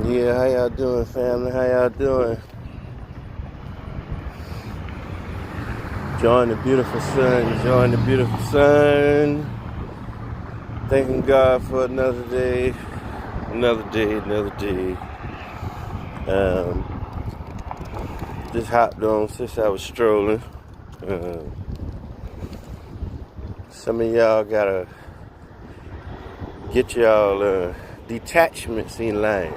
Yeah, how y'all doing, family? How y'all doing? Enjoying the beautiful sun, enjoying the beautiful sun. Thanking God for another day, another day, another day. Just hopped on since I was strolling. Some of y'all gotta get y'all detachments in line.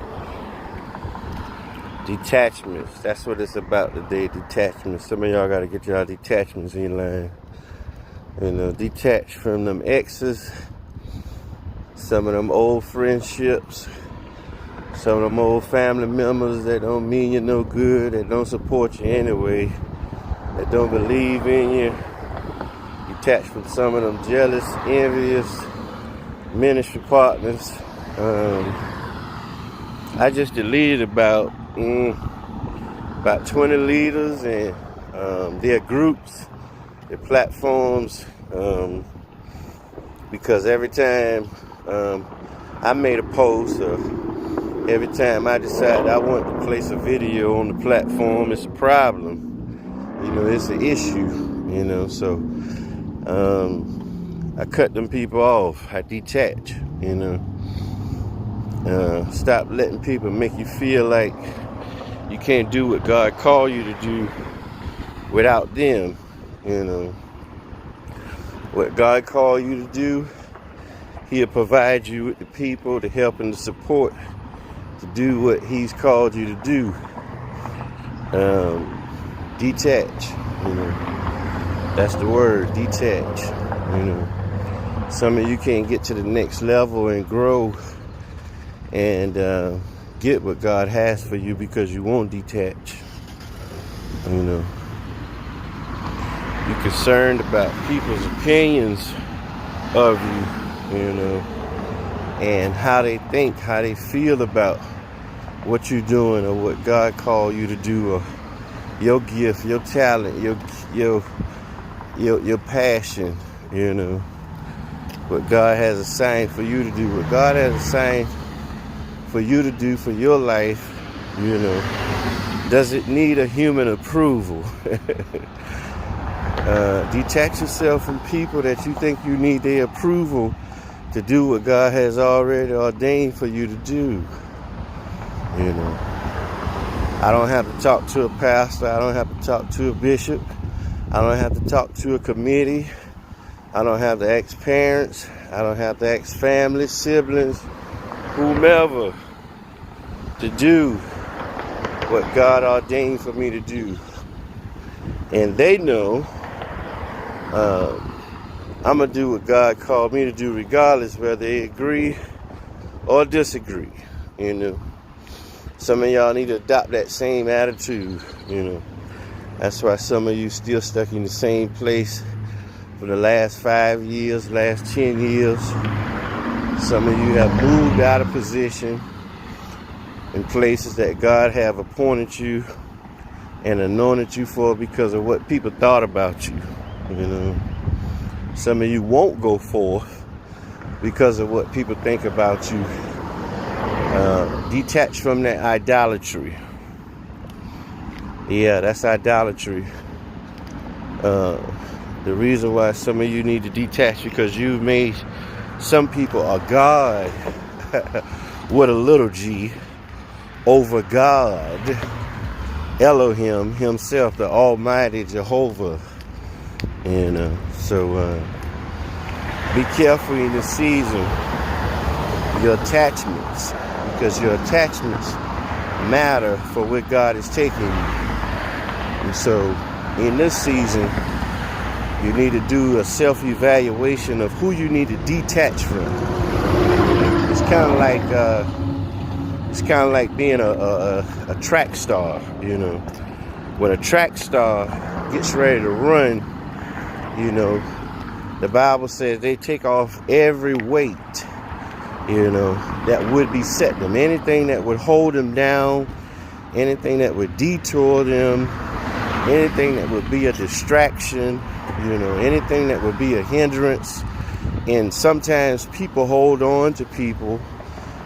Detachments, that's what it's about today, detachments. Some of y'all gotta get y'all detachments in line. Detach from them exes, some of them old friendships, some of them old family members that don't mean you no good, that don't support you anyway, that don't believe in you. Detach from some of them jealous, envious ministry partners. I just deleted about 20 leaders and their groups, their platforms, because every time I made a post, or every time I decide I want to place a video on the platform, it's a problem. It's an issue. So I cut them people off. I detach. Stop letting people make you feel like you can't do what God called you to do without them. What God called you to do, He'll provide you with the people, the help and the support to do what He's called you to do. Detach. That's the word, detach. Some of you can't get to the next level and grow and get what God has for you because you won't detach. You're concerned about people's opinions of you, and how they think, how they feel about what you're doing or what God called you to do, or your gift, your talent, your passion, what God has assigned for you to do, what God has assigned for you to do for your life, does it need a human approval? Detach yourself from people that you think you need their approval to do what God has already ordained for you to do. I don't have to talk to a pastor. I don't have to talk to a bishop. I don't have to talk to a committee. I don't have to ask parents. I don't have to ask family, siblings, whomever, to do what God ordained for me to do. And they know I'm going to do what God called me to do regardless whether they agree or disagree. Some of y'all need to adopt that same attitude. That's why some of you still stuck in the same place for the last 5 years, last 10 years. Some of you have moved out of position in places that God have appointed you and anointed you for because of what people thought about you. Some of you won't go forth because of what people think about you. Detach from that idolatry. Yeah, that's idolatry. The reason why some of you need to detach because you've made some people a God with a little g over God, Elohim himself, the Almighty Jehovah. So be careful in this season, your attachments, because your attachments matter for where God is taking you. And so in this season, you need to do a self-evaluation of who you need to detach from. It's kind of like being a track star. When a track star gets ready to run, the Bible says they take off every weight, that would beset them. Anything that would hold them down, anything that would detour them, anything that would be a distraction, anything that would be a hindrance. And sometimes people hold on to people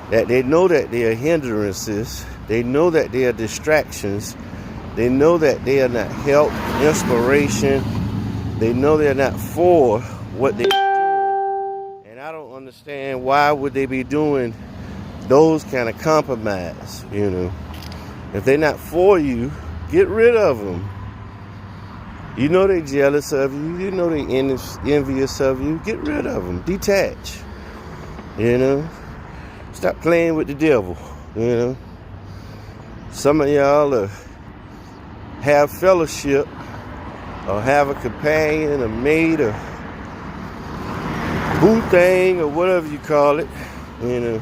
that they know that they are hindrances. They know that they are distractions. They know that they are not help, inspiration. They know they're not for what they're doing. And I don't understand why would they be doing those kind of compromise, you know. If they're not for you, get rid of them. You know they're jealous of you. You know they're envious of you. Get rid of them. Detach. You know. Stop playing with the devil. You know. Some of y'all have fellowship or have a companion, a mate, or boo thing, or whatever you call it. You know.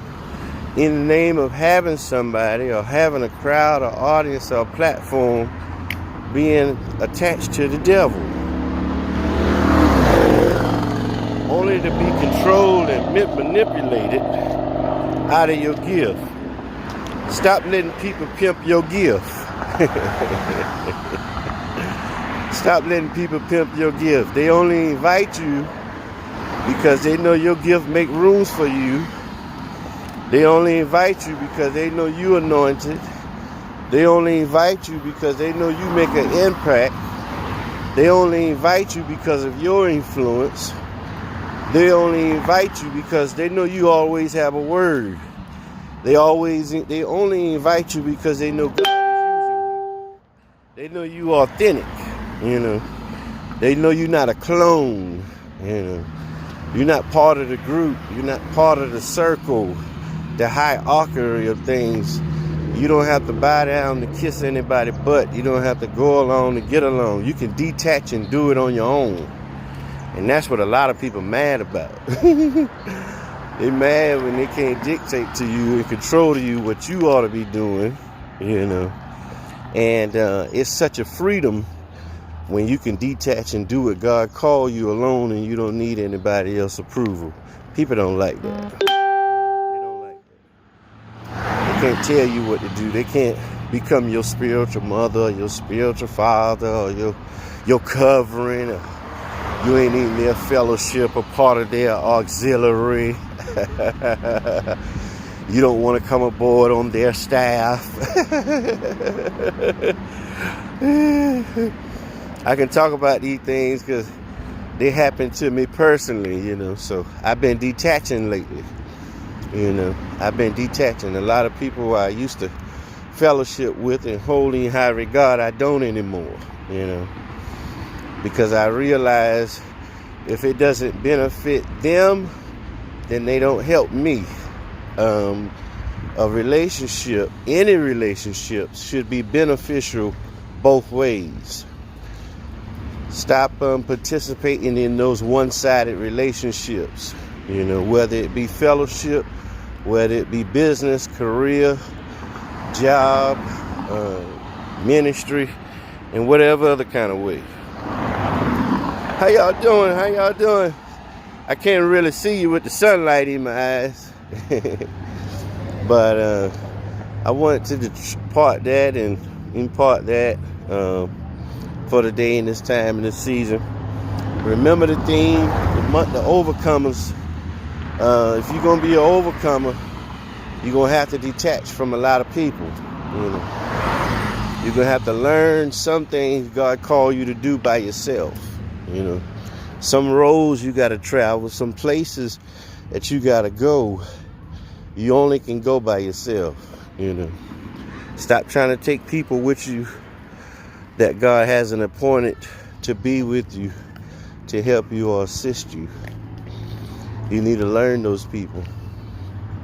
In the name of having somebody or having a crowd or audience or platform, being attached to the devil, only to be controlled and manipulated out of your gift. Stop letting people pimp your gift. Stop letting people pimp your gift. They only invite you because they know your gift make rooms for you. They only invite you because they know you anointed. They only invite you because they know you make an impact. They only invite you because of your influence. They only invite you because they know you always have a word. They only invite you because they know God is using you. They know you authentic, you know. They know you're not a clone, you know. You're not part of the group. You're not part of the circle, the hierarchy of things. You don't have to bow down to kiss anybody's butt. You don't have to go along to get along. You can detach and do it on your own. And that's what a lot of people mad about. They mad when they can't dictate to you and control to you what you ought to be doing, you know. And it's such a freedom when you can detach and do what God called you alone and you don't need anybody else's approval. People don't like that. They can't tell you what to do. They can't become your spiritual mother, or your spiritual father, or your covering. Or you ain't in their fellowship or part of their auxiliary. You don't want to come aboard on their staff. I can talk about these things because they happen to me personally, you know. So I've been detaching lately. You know, I've been detaching. A lot of people I used to fellowship with and hold in high regard, I don't anymore, you know, because I realize if it doesn't benefit them, then they don't help me. A relationship, any relationship, should be beneficial both ways. Stop participating in those one-sided relationships, you know, whether it be fellowship, whether it be business, career, job, ministry, and whatever other kind of way. How y'all doing? How y'all doing? I can't really see you with the sunlight in my eyes. But I wanted to impart that for the day and this time and this season. Remember the theme, the overcomers. If you're going to be an overcomer, you're going to have to detach from a lot of people. You know, you're going to have to learn some things God called you to do by yourself. You know, some roads you got to travel, some places that you got to go. You only can go by yourself. You know, stop trying to take people with you that God hasn't appointed to be with you, to help you or assist you. You need to learn those people.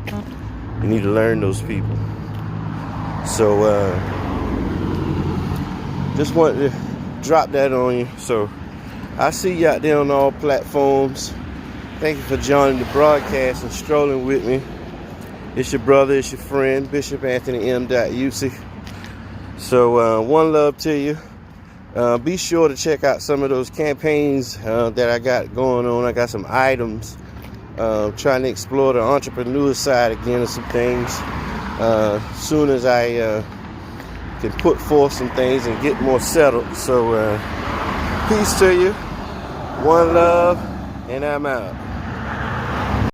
You need to learn those people. So, just wanted to drop that on you. So, I see you out there on all platforms. Thank you for joining the broadcast and strolling with me. It's your brother, it's your friend, Bishop Anthony M. UC. So, one love to you. Be sure to check out some of those campaigns that I got going on. I got some items. Trying to explore the entrepreneur side again of some things. Soon as I can put forth some things and get more settled. So, peace to you. One love, and I'm out.